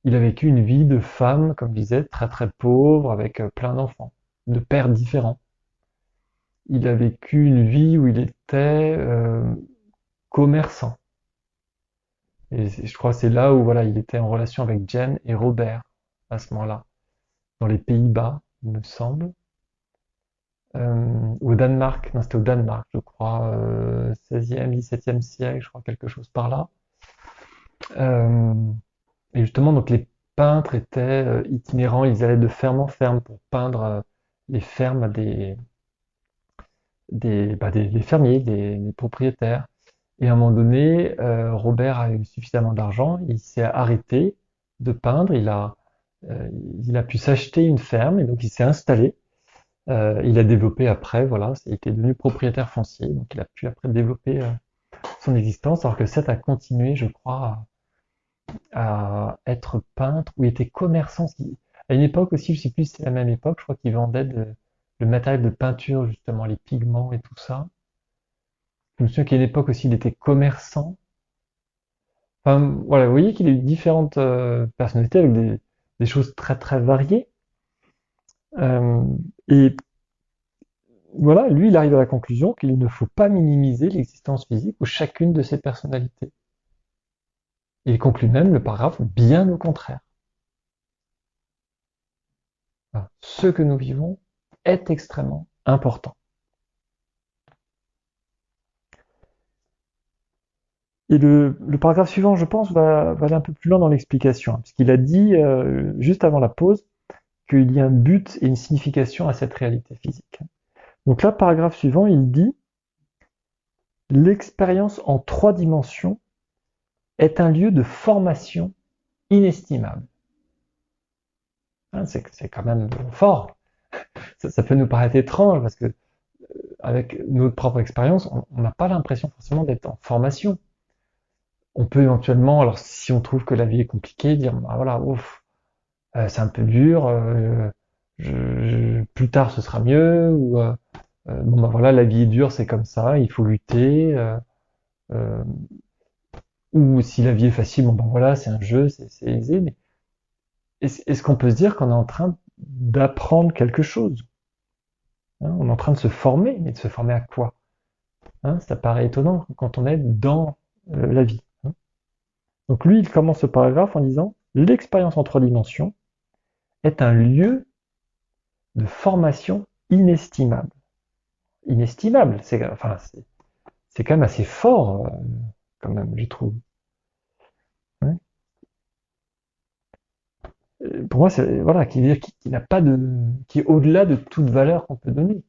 Speaker 1: Il a vécu une vie de femme, comme je disais, très très pauvre, avec plein d'enfants, de pères différents. Il a vécu une vie où il était commerçant. Et je crois que c'est là où voilà, il était en relation avec Jane et Robert à ce moment-là, dans les Pays-Bas, il me semble. Au Danemark, non, c'était au Danemark, je crois, 16e, 17e siècle, je crois, quelque chose par là. Euh, et justement, donc les peintres étaient itinérants, ils allaient de ferme en ferme pour peindre les fermes des fermiers, des propriétaires. Et à un moment donné, Robert a eu suffisamment d'argent, il s'est arrêté de peindre, euh, il a pu s'acheter une ferme et donc il s'est installé. Il a développé après, voilà, il était devenu propriétaire foncier, donc il a pu après développer son existence, alors que Seth a continué, je crois, à être peintre ou il était commerçant. À une époque aussi, je sais plus si c'est la même époque, je crois qu'il vendait le matériel de peinture, justement, les pigments et tout ça. Je me souviens qu'à une époque aussi, il était commerçant. Enfin, voilà, vous voyez qu'il a eu différentes personnalités avec des choses très très variées. Euh, et voilà, lui, il arrive à la conclusion qu'il ne faut pas minimiser l'existence physique ou chacune de ses personnalités. Et il conclut même le paragraphe bien au contraire. Voilà. Ce que nous vivons est extrêmement important. Et le paragraphe suivant, je pense, va aller un peu plus loin dans l'explication, puisqu'il a dit, juste avant la pause, qu'il y a un but et une signification à cette réalité physique. Donc là, paragraphe suivant, il dit l'expérience en 3 dimensions est un lieu de formation inestimable. Hein, c'est quand même fort. Ça peut nous paraître étrange parce que avec notre propre expérience, on n'a pas l'impression forcément d'être en formation. On peut éventuellement, alors si on trouve que la vie est compliquée, dire bah voilà, ouf, c'est un peu dur, plus tard ce sera mieux, ou bon bah voilà, la vie est dure, c'est comme ça, il faut lutter. Euh, ou si la vie est facile, bon ben voilà, c'est un jeu, c'est aisé. Mais est-ce qu'on peut se dire qu'on est en train d'apprendre quelque chose? On est en train de se former, mais de se former à quoi? Ça paraît étonnant quand on est dans la vie. Donc lui, il commence ce paragraphe en disant l'expérience en 3 dimensions est un lieu de formation inestimable. Inestimable, c'est quand même assez fort, quand même, je trouve. Hein. Pour moi, c'est voilà, qui veut dire qui n'a pas de, qui est au-delà de toute valeur qu'on peut donner.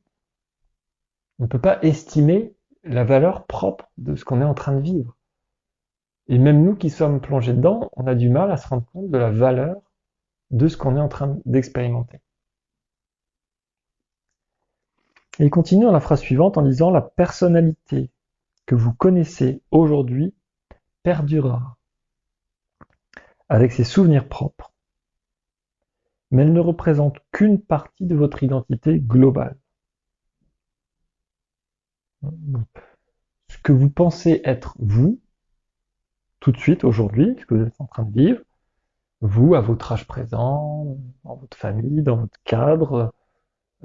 Speaker 1: On ne peut pas estimer la valeur propre de ce qu'on est en train de vivre. Et même nous qui sommes plongés dedans, on a du mal à se rendre compte de la valeur de ce qu'on est en train d'expérimenter. Et il continue dans la phrase suivante en disant: la personnalité que vous connaissez aujourd'hui perdurera avec ses souvenirs propres, mais elle ne représente qu'une partie de votre identité globale. Ce que vous pensez être vous, tout de suite, aujourd'hui, ce que vous êtes en train de vivre, vous, à votre âge présent, dans votre famille, dans votre cadre,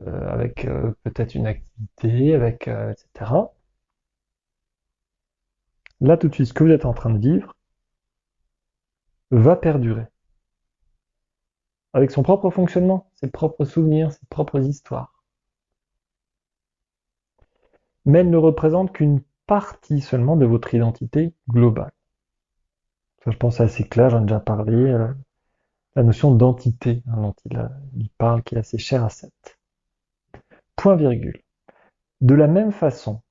Speaker 1: avec peut-être une activité, avec etc. Là, tout de suite, ce que vous êtes en train de vivre va perdurer. Avec son propre fonctionnement, ses propres souvenirs, ses propres histoires. Mais elle ne représente qu'une partie seulement de votre identité globale. Ça, je pense, c'est assez clair, j'en ai déjà parlé. La notion d'entité, hein, dont il parle, qui est assez chère à Seth. Point virgule. De la même façon,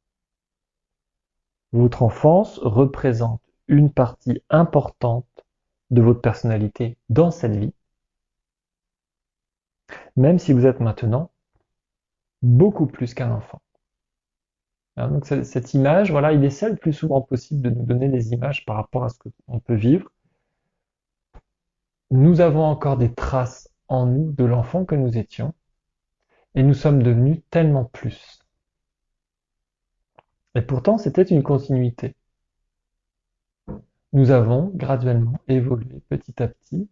Speaker 1: votre enfance représente une partie importante de votre personnalité dans cette vie, même si vous êtes maintenant beaucoup plus qu'un enfant. Hein, donc cette image, voilà, il essaie le plus souvent possible de nous donner des images par rapport à ce qu'on peut vivre. Nous avons encore des traces en nous de l'enfant que nous étions, et nous sommes devenus tellement plus. Et pourtant, c'était une continuité. Nous avons graduellement évolué petit à petit,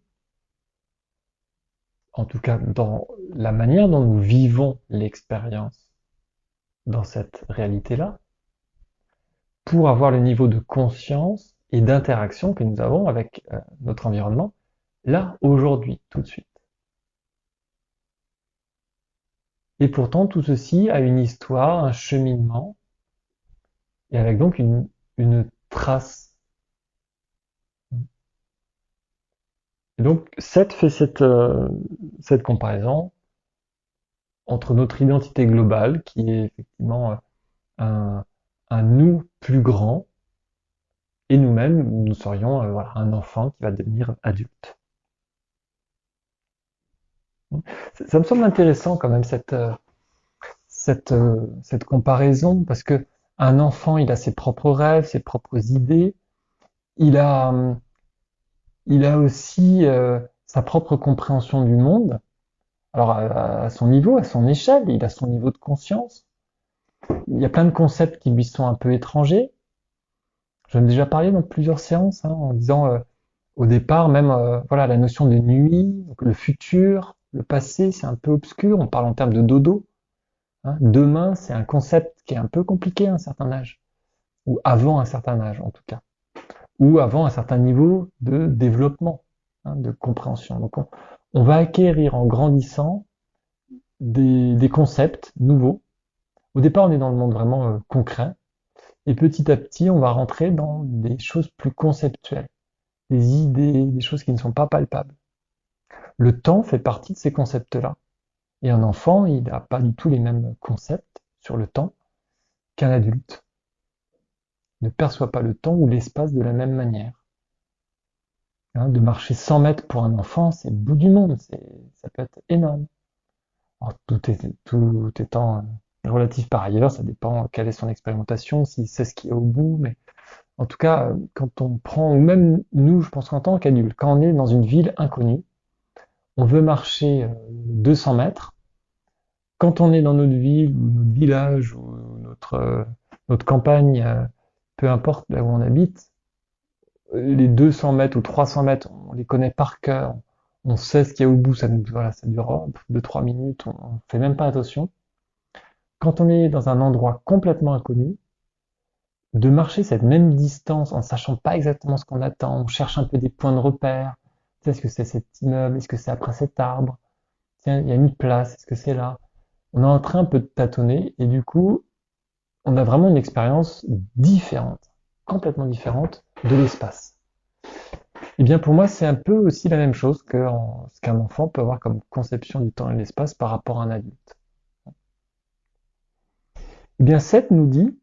Speaker 1: en tout cas dans la manière dont nous vivons l'expérience dans cette réalité-là, pour avoir le niveau de conscience et d'interaction que nous avons avec notre environnement, là, aujourd'hui, tout de suite. Et pourtant, tout ceci a une histoire, un cheminement, et avec donc une trace. Et donc, Seth fait cette comparaison entre notre identité globale, qui est effectivement un, un nous plus grand, et nous-mêmes, nous serions voilà, un enfant qui va devenir adulte. Ça me semble intéressant quand même cette comparaison, parce que un enfant, il a ses propres rêves, ses propres idées, il a, il a aussi sa propre compréhension du monde. Alors à son niveau, à son échelle, il a son niveau de conscience. Il y a plein de concepts qui lui sont un peu étrangers. J'en ai déjà parlé dans plusieurs séances, hein, en disant au départ même voilà la notion de nuit, donc le futur, le passé, c'est un peu obscur. On parle en termes de dodo. Hein. Demain, c'est un concept qui est un peu compliqué à un certain âge, ou avant un certain âge en tout cas, ou avant un certain niveau de développement, hein, de compréhension. Donc on va acquérir en grandissant des concepts nouveaux. Au départ, on est dans le monde vraiment concret, et petit à petit, on va rentrer dans des choses plus conceptuelles, des idées, des choses qui ne sont pas palpables. Le temps fait partie de ces concepts-là. Et un enfant, il n'a pas du tout les mêmes concepts sur le temps qu'un adulte. Il ne perçoit pas le temps ou l'espace de la même manière. Hein, de marcher 100 mètres pour un enfant, c'est le bout du monde, ça peut être énorme. Alors, tout étant relatif par ailleurs, ça dépend quelle est son expérimentation, s'il sait ce qu'il y a au bout, mais en tout cas, quand on prend, ou même nous, je pense qu'en tant qu'adulte, quand on est dans une ville inconnue, on veut marcher 200 mètres, quand on est dans notre ville ou notre village ou notre campagne, peu importe là où on habite, les 200 mètres ou 300 mètres, on les connaît par cœur, on sait ce qu'il y a au bout, voilà, ça dure 2-3 minutes, on fait même pas attention. Quand on est dans un endroit complètement inconnu, de marcher cette même distance en sachant pas exactement ce qu'on attend, on cherche un peu des points de repère. Est-ce que c'est cet immeuble? Est-ce que c'est après cet arbre? Tiens, il y a une place, est-ce que c'est là? On est en train un peu de tâtonner et du coup, on a vraiment une expérience différente, complètement différente de l'espace. Et bien pour moi, c'est un peu aussi la même chose que ce qu'un enfant peut avoir comme conception du temps et de l'espace par rapport à un adulte. Et bien Seth nous dit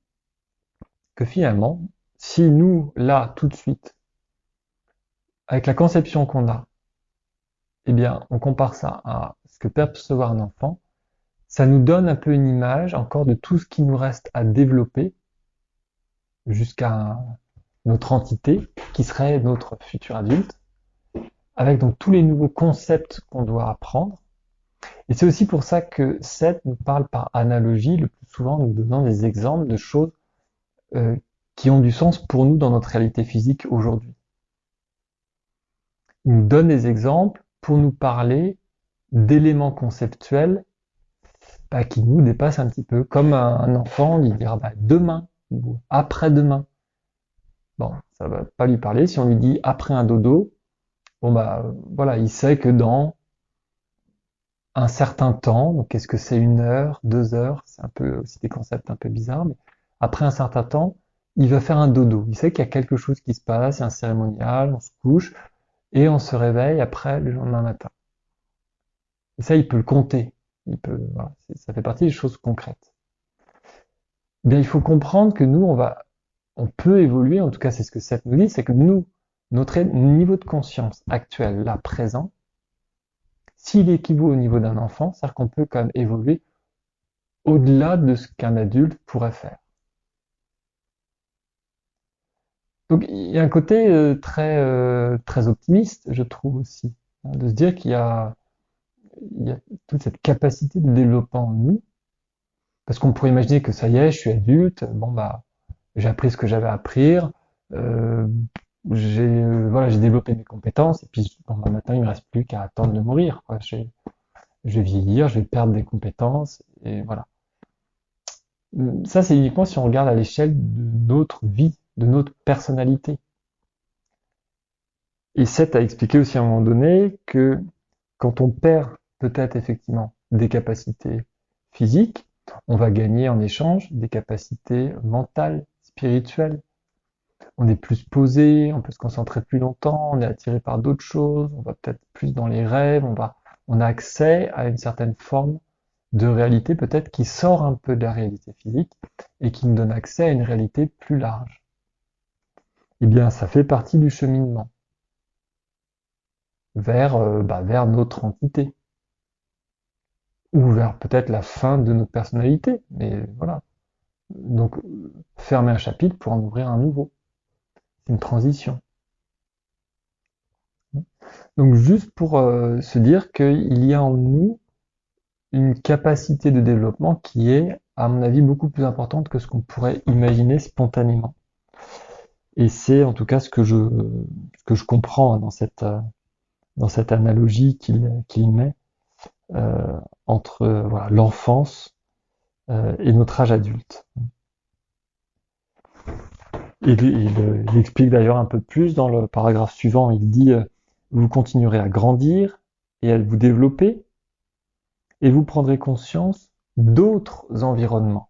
Speaker 1: que finalement, si nous, là, tout de suite, avec la conception qu'on a, eh bien, on compare ça à ce que peut percevoir un enfant, ça nous donne un peu une image encore de tout ce qui nous reste à développer jusqu'à notre entité, qui serait notre futur adulte, avec donc tous les nouveaux concepts qu'on doit apprendre. Et c'est aussi pour ça que Seth nous parle par analogie, le plus souvent nous donnant des exemples de choses euh, qui ont du sens pour nous dans notre réalité physique aujourd'hui. Il nous donne des exemples pour nous parler d'éléments conceptuels qui nous dépassent un petit peu. Comme un enfant, il dira demain ou après-demain. Bon, ça va pas lui parler. Si on lui dit après un dodo, bon voilà, il sait que dans un certain temps, donc qu'est-ce que c'est 1 heure, 2 heures, c'est un peu aussi des concepts un peu bizarres, mais après un certain temps, il va faire un dodo. Il sait qu'il y a quelque chose qui se passe, il y a un cérémonial, on se couche, et on se réveille après le lendemain matin. Et ça, il peut le compter. Voilà, ça fait partie des choses concrètes. Eh bien, il faut comprendre que nous, on peut évoluer, en tout cas, c'est ce que Seth nous dit, c'est que nous, notre niveau de conscience actuel, là, présent, s'il équivaut au niveau d'un enfant, c'est-à-dire qu'on peut quand même évoluer au-delà de ce qu'un adulte pourrait faire. Donc, il y a un côté très optimiste, je trouve aussi, hein, de se dire il y a toute cette capacité de développement en nous, parce qu'on pourrait imaginer que ça y est, je suis adulte, bon j'ai appris ce que j'avais à apprendre, euh, j'ai développé mes compétences, et puis bon, maintenant il me reste plus qu'à attendre de mourir, quoi. Je vais vieillir, je vais perdre des compétences, et voilà. Ça, c'est uniquement si on regarde à l'échelle de notre vie, de notre personnalité. Et Seth a expliqué aussi à un moment donné que quand on perd peut-être effectivement des capacités physiques, on va gagner en échange des capacités mentales, spirituelles. On est plus posé, on peut se concentrer plus longtemps, on est attiré par d'autres choses, on va peut-être plus dans les rêves, on a accès à une certaine forme de réalité peut-être qui sort un peu de la réalité physique et qui nous donne accès à une réalité plus large. Eh bien, ça fait partie du cheminement vers notre entité ou vers peut-être la fin de notre personnalité. Mais voilà. Donc, fermer un chapitre pour en ouvrir un nouveau. C'est une transition. Donc, juste pour se dire qu'il y a en nous une capacité de développement qui est, à mon avis, beaucoup plus importante que ce qu'on pourrait imaginer spontanément. Et c'est en tout cas ce que je comprends dans cette analogie qu'il met entre voilà, l'enfance et notre âge adulte. Il explique d'ailleurs un peu plus dans le paragraphe suivant. Il dit vous continuerez à grandir et à vous développer et vous prendrez conscience d'autres environnements,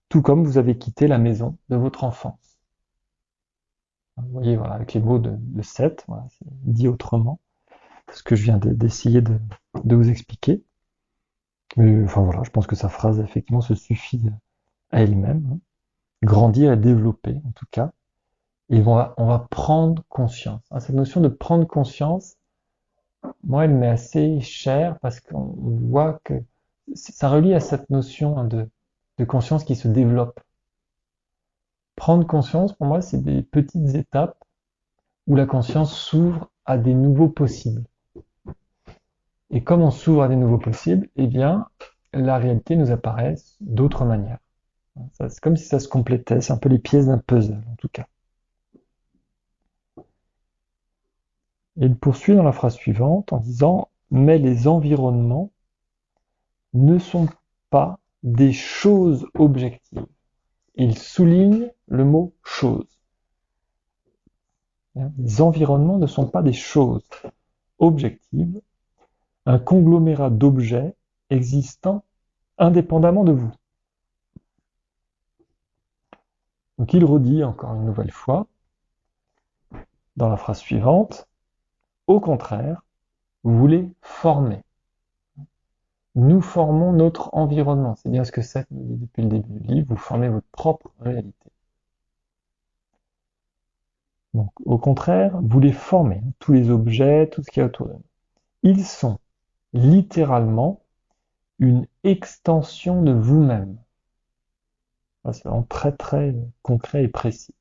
Speaker 1: tout comme vous avez quitté la maison de votre enfance. Vous voyez, voilà, avec les mots de Seth, voilà, c'est dit autrement, ce que je viens d'essayer de vous expliquer. Mais enfin voilà, je pense que sa phrase effectivement se suffit à elle-même. Hein. Grandir et développer, en tout cas. Et on va prendre conscience. Hein, cette notion de prendre conscience, moi, elle m'est assez chère parce qu'on voit que ça relie à cette notion hein, de conscience qui se développe. Prendre conscience, pour moi, c'est des petites étapes où la conscience s'ouvre à des nouveaux possibles. Et comme on s'ouvre à des nouveaux possibles, eh bien, la réalité nous apparaît d'autres manières. C'est comme si ça se complétait, c'est un peu les pièces d'un puzzle, en tout cas. Et il poursuit dans la phrase suivante en disant « Mais les environnements ne sont pas des choses objectives. » Il souligne le mot « chose ». Les environnements ne sont pas des choses objectives, un conglomérat d'objets existant indépendamment de vous. Donc il redit encore une nouvelle fois, dans la phrase suivante, « Au contraire, vous les formez. » Nous formons notre environnement. C'est bien ce que Seth nous dit depuis le début du livre. Vous formez votre propre réalité. Donc, au contraire, vous les formez, hein, tous les objets, tout ce qu'il y a autour de nous. Ils sont littéralement une extension de vous-même. C'est vraiment très très concret et précis.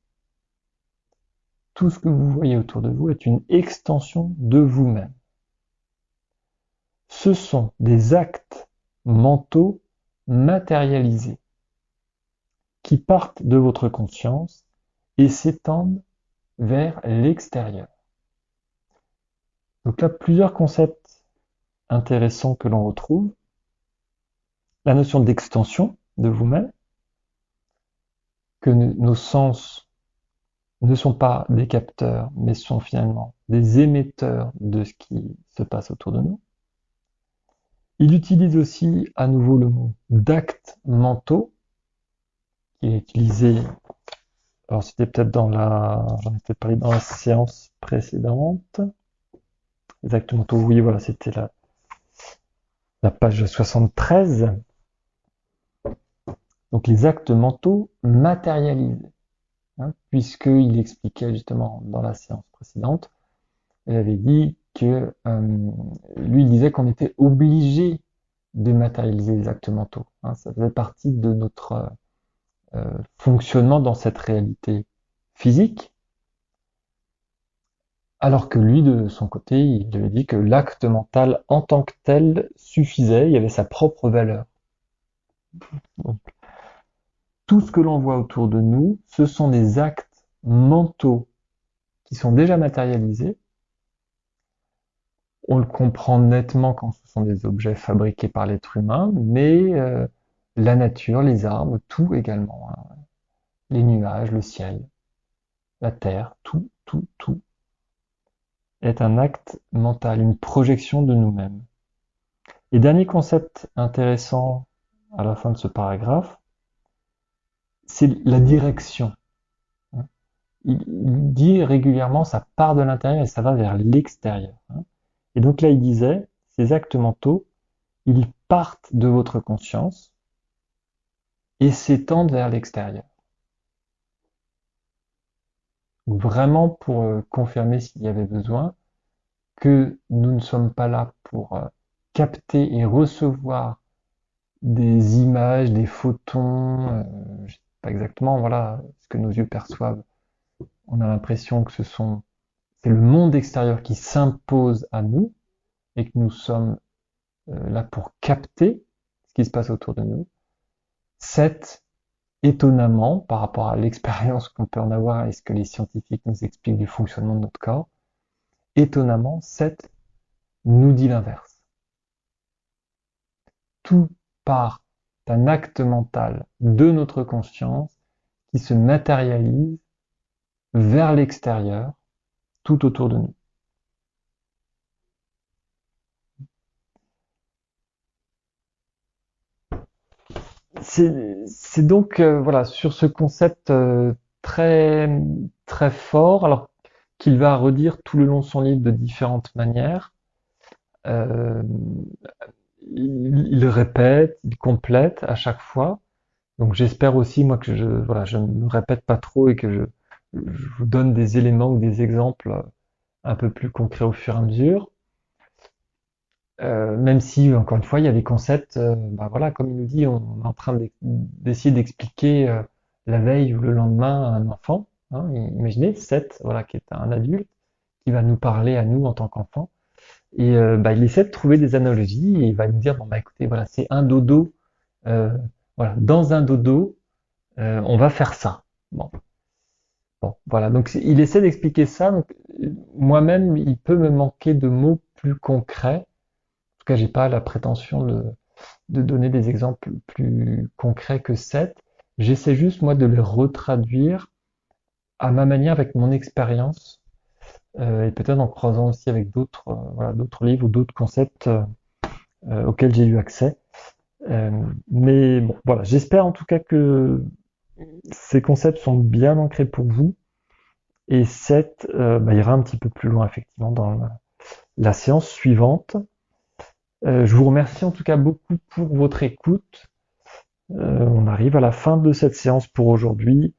Speaker 1: Tout ce que vous voyez autour de vous est une extension de vous-même. Ce sont des actes mentaux matérialisés qui partent de votre conscience et s'étendent vers l'extérieur. Donc là, plusieurs concepts intéressants que l'on retrouve. La notion d'extension de vous-même, que nos sens ne sont pas des capteurs, mais sont finalement des émetteurs de ce qui se passe autour de nous. Il utilise aussi à nouveau le mot d'actes mentaux, qui est utilisé, alors c'était peut-être j'en ai peut-être parlé dans la séance précédente. Les actes mentaux, oui, voilà, c'était la page 73. Donc les actes mentaux matérialisés, hein, puisqu'il expliquait justement dans la séance précédente, il avait dit que lui il disait qu'on était obligé de matérialiser les actes mentaux. Hein, ça faisait partie de notre fonctionnement dans cette réalité physique, alors que lui, de son côté, il avait dit que l'acte mental en tant que tel suffisait, il avait sa propre valeur. Donc, tout ce que l'on voit autour de nous, ce sont des actes mentaux qui sont déjà matérialisés. On le comprend nettement quand ce sont des objets fabriqués par l'être humain, mais la nature, les arbres, tout également, hein. Les nuages, le ciel, la terre, tout est un acte mental, une projection de nous-mêmes. Et dernier concept intéressant à la fin de ce paragraphe, c'est la direction. Il dit régulièrement ça part de l'intérieur et ça va vers l'extérieur. Et donc là, il disait, ces actes mentaux, ils partent de votre conscience et s'étendent vers l'extérieur. Vraiment pour confirmer s'il y avait besoin que nous ne sommes pas là pour capter et recevoir des images, des photons, je sais pas exactement, voilà, ce que nos yeux perçoivent. On a l'impression que c'est le monde extérieur qui s'impose à nous et que nous sommes là pour capter ce qui se passe autour de nous. Étonnamment, par rapport à l'expérience qu'on peut en avoir et ce que les scientifiques nous expliquent du fonctionnement de notre corps, étonnamment, 7 nous dit l'inverse. Tout part d'un acte mental de notre conscience qui se matérialise vers l'extérieur, tout autour de nous. C'est donc voilà sur ce concept très très fort, alors qu'il va redire tout le long de son livre de différentes manières. Euh, il répète, il complète à chaque fois. Donc j'espère aussi moi que je ne me répète pas trop et que je vous donne des éléments ou des exemples un peu plus concrets au fur et à mesure. Même si, encore une fois, il y a des concepts, bah voilà, comme il nous dit, on est en train d'essayer d'expliquer la veille ou le lendemain à un enfant. Hein, imaginez, 7, voilà, qui est un adulte, qui va nous parler à nous en tant qu'enfant. Et bah, il essaie de trouver des analogies et il va nous dire, bon bah écoutez, voilà, c'est un dodo, euh, voilà, dans un dodo, on va faire ça. Bon, bon, voilà, donc il essaie d'expliquer ça. Donc, moi-même, il peut me manquer de mots plus concrets. En tout cas, j'ai pas la prétention de donner des exemples plus concrets que 7. J'essaie juste, moi, de les retraduire à ma manière avec mon expérience et peut-être en croisant aussi avec d'autres voilà, d'autres livres ou d'autres concepts auxquels j'ai eu accès. Mais bon, voilà, j'espère en tout cas que ces concepts sont bien ancrés pour vous. Et 7 bah, ira un petit peu plus loin, effectivement, dans la séance suivante. Je vous remercie en tout cas beaucoup pour votre écoute. On arrive à la fin de cette séance pour aujourd'hui.